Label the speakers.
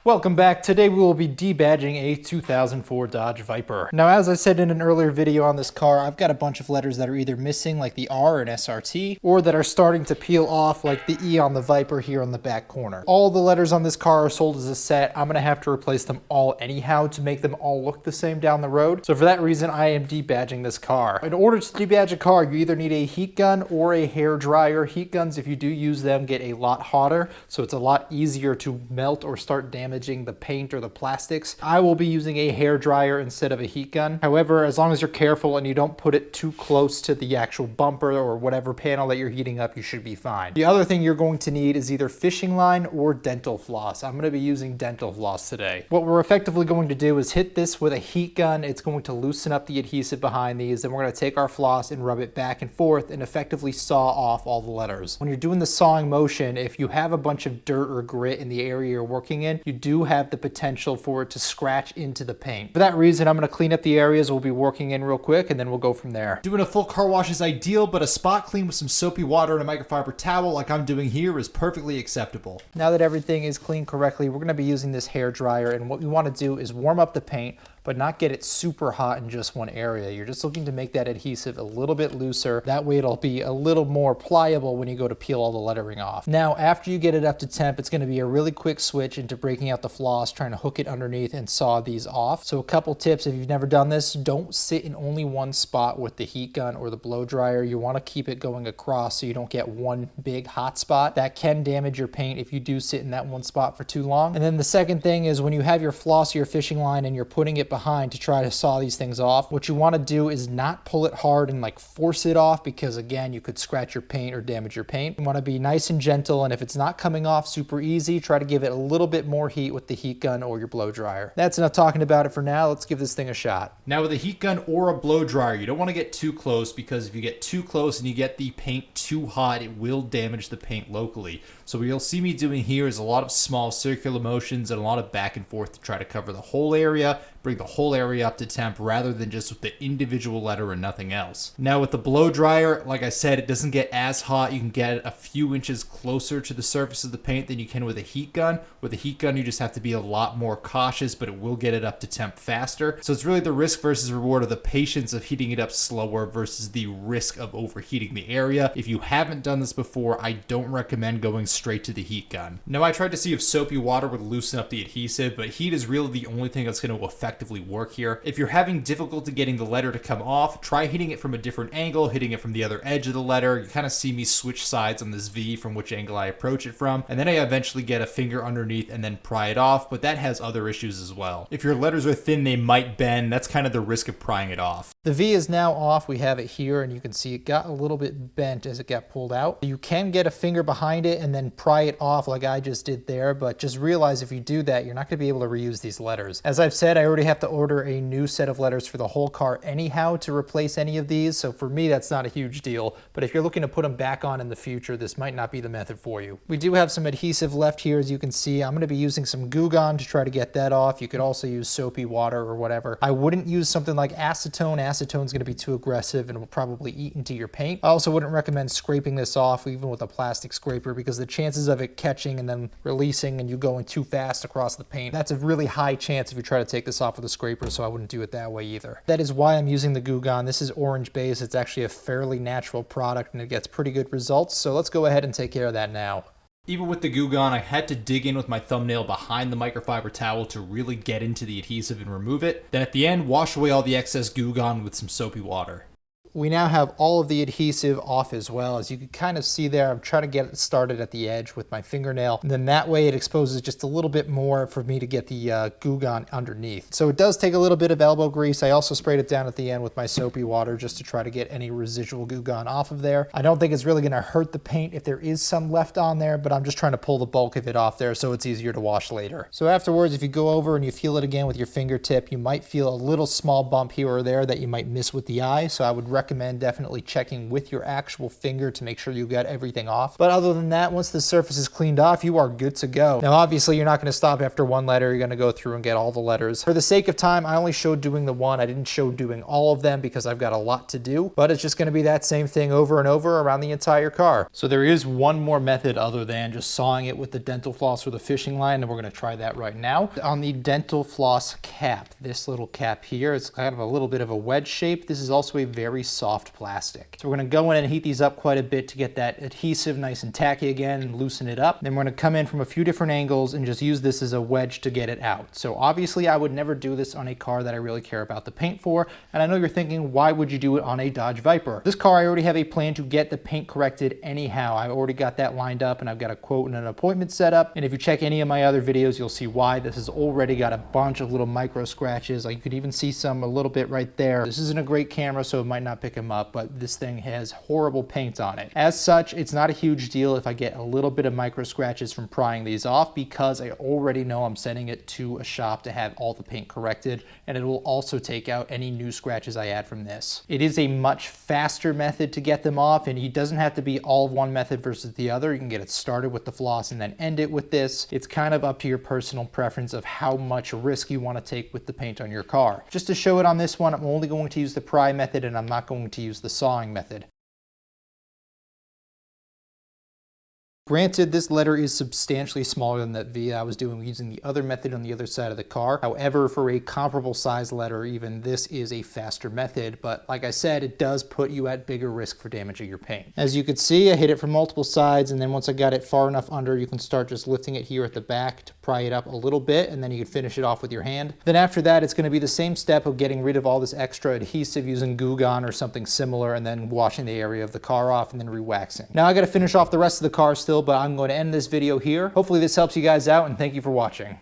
Speaker 1: Welcome back. Today we will be debadging a 2004 Dodge Viper. Now, as I said in an earlier video on this car, I've got a bunch of letters that are either missing like the R and SRT, or that are starting to peel off like the E on the Viper here on the back corner. All the letters on this car are sold as a set. I'm gonna have to replace them all anyhow to make them all look the same down the road. So for that reason, I am debadging this car. In order to debadge a car, you either need a heat gun or a hair dryer. Heat guns, if you do use them, get a lot hotter, so it's a lot easier to melt or start damaging the paint or the plastics. I will be using a hair dryer instead of a heat gun. However, as long as you're careful and you don't put it too close to the actual bumper or whatever panel that you're heating up, you should be fine. The other thing you're going to need is either fishing line or dental floss. I'm going to be using dental floss today. What we're effectively going to do is hit this with a heat gun. It's going to loosen up the adhesive behind these. Then we're going to take our floss and rub it back and forth and effectively saw off all the letters. When you're doing the sawing motion, if you have a bunch of dirt or grit in the area you're working in, you do have the potential for it to scratch into the paint. For that reason, I'm going to clean up the areas we'll be working in real quick, and then we'll go from there.
Speaker 2: Doing a full car wash is ideal, but a spot clean with some soapy water and a microfiber towel like I'm doing here is perfectly acceptable.
Speaker 1: Now that everything is cleaned correctly, we're going to be using this hair dryer, and what we want to do is warm up the paint, but not get it super hot in just one area. You're just looking to make that adhesive a little bit looser. That way it'll be a little more pliable when you go to peel all the lettering off. Now, after you get it up to temp, it's going to be a really quick switch into breaking out the floss, trying to hook it underneath and saw these off. So a couple tips, if you've never done this, don't sit in only one spot with the heat gun or the blow dryer. You want to keep it going across so you don't get one big hot spot. That can damage your paint if you do sit in that one spot for too long. And then the second thing is when you have your floss or your fishing line and you're putting it behind to try to saw these things off, what you want to do is not pull it hard and like force it off, because again, you could scratch your paint or damage your paint. You want to be nice and gentle, and if it's not coming off super easy, try to give it a little bit more heat with the heat gun or your blow dryer. That's enough talking about it for now. Let's give this thing a shot.
Speaker 2: Now with a heat gun or a blow dryer, you don't want to get too close, because if you get too close and you get the paint too hot, it will damage the paint locally. So what you'll see me doing here is a lot of small circular motions and a lot of back and forth to try to cover the whole area, bring the whole area up to temp rather than just with the individual letter and nothing else. Now with the blow dryer, like I said, it doesn't get as hot. You can get it a few inches closer to the surface of the paint than you can with a heat gun. With a heat gun, you just have to be a lot more cautious, but it will get it up to temp faster. So it's really the risk versus reward of the patience of heating it up slower versus the risk of overheating the area. If you haven't done this before, I don't recommend going straight to the heat gun. Now I tried to see if soapy water would loosen up the adhesive, but heat is really the only thing that's going to effectively work here. If you're having difficulty getting the letter to come off, try hitting it from a different angle, hitting it from the other edge of the letter. You kind of see me switch sides on this V from which angle I approach it from, and then I eventually get a finger underneath and then pry it off, but that has other issues as well. If your letters are thin, they might bend. That's kind of the risk of prying it off.
Speaker 1: The V is now off. We have it here, and you can see it got a little bit bent as it got pulled out. You can get a finger behind it and then pry it off like I just did there, but just realize if you do that, you're not going to be able to reuse these letters. As I've said, I already have to order a new set of letters for the whole car anyhow to replace any of these, so for me that's not a huge deal, but if you're looking to put them back on in the future, this might not be the method for you. We do have some adhesive left here, as you can see. I'm going to be using some Goo Gone to try to get that off. You could also use soapy water or whatever. I wouldn't use something like acetone. Acetone's going to be too aggressive and will probably eat into your paint. I also wouldn't recommend scraping this off even with a plastic scraper, because the chances of it catching and then releasing and you going too fast across the paint, that's a really high chance if you try to take this off with a scraper, so I wouldn't do it that way either. That is why I'm using the Goo Gone. This is orange based. It's actually a fairly natural product and it gets pretty good results, so let's go ahead and take care of that now.
Speaker 2: Even with the Goo Gone, I had to dig in with my thumbnail behind the microfiber towel to really get into the adhesive and remove it. Then at the end, wash away all the excess Goo Gone with some soapy water.
Speaker 1: We now have all of the adhesive off as well. As you can kind of see there, I'm trying to get it started at the edge with my fingernail. And then that way it exposes just a little bit more for me to get the Goo Gone underneath. So it does take a little bit of elbow grease. I also sprayed it down at the end with my soapy water just to try to get any residual Goo Gone off of there. I don't think it's really going to hurt the paint if there is some left on there, but I'm just trying to pull the bulk of it off there so it's easier to wash later. So afterwards, if you go over and you feel it again with your fingertip, you might feel a little small bump here or there that you might miss with the eye. So I would recommend definitely checking with your actual finger to make sure you got everything off. But other than that, once the surface is cleaned off, you are good to go. Now, obviously, you're not going to stop after one letter. You're going to go through and get all the letters. For the sake of time, I only showed doing the one. I didn't show doing all of them because I've got a lot to do, but it's just going to be that same thing over and over around the entire car. So there is one more method other than just sawing it with the dental floss or the fishing line, and we're going to try that right now. On the dental floss cap, this little cap here, it's kind of a little bit of a wedge shape. This is also a very soft plastic. So we're going to go in and heat these up quite a bit to get that adhesive nice and tacky again and loosen it up. Then we're going to come in from a few different angles and just use this as a wedge to get it out. So obviously I would never do this on a car that I really care about the paint for, and I know you're thinking, why would you do it on a Dodge Viper? This car, I already have a plan to get the paint corrected anyhow. I already got that lined up and I've got a quote and an appointment set up. And if you check any of my other videos, you'll see why. This has already got a bunch of little micro scratches. Like you could even see some a little bit right there. This isn't a great camera, so it might not pick them up, but this thing has horrible paint on it. As such, it's not a huge deal if I get a little bit of micro scratches from prying these off, because I already know I'm sending it to a shop to have all the paint corrected, and it will also take out any new scratches I add from this. It is a much faster method to get them off, and it doesn't have to be all of one method versus the other. You can get it started with the floss and then end it with this. It's kind of up to your personal preference of how much risk you want to take with the paint on your car. Just to show it on this one, I'm only going to use the pry method and I'm not going to use the sawing method. Granted, this letter is substantially smaller than that V I was doing using the other method on the other side of the car. However, for a comparable size letter, even this is a faster method. But like I said, it does put you at bigger risk for damaging your paint. As you can see, I hit it from multiple sides, and then once I got it far enough under, you can start just lifting it here at the back to pry it up a little bit, and then you can finish it off with your hand. Then after that, it's going to be the same step of getting rid of all this extra adhesive using Goo Gone or something similar, and then washing the area of the car off and then re-waxing. Now I got to finish off the rest of the car still, but I'm going to end this video here. Hopefully this helps you guys out, and thank you for watching.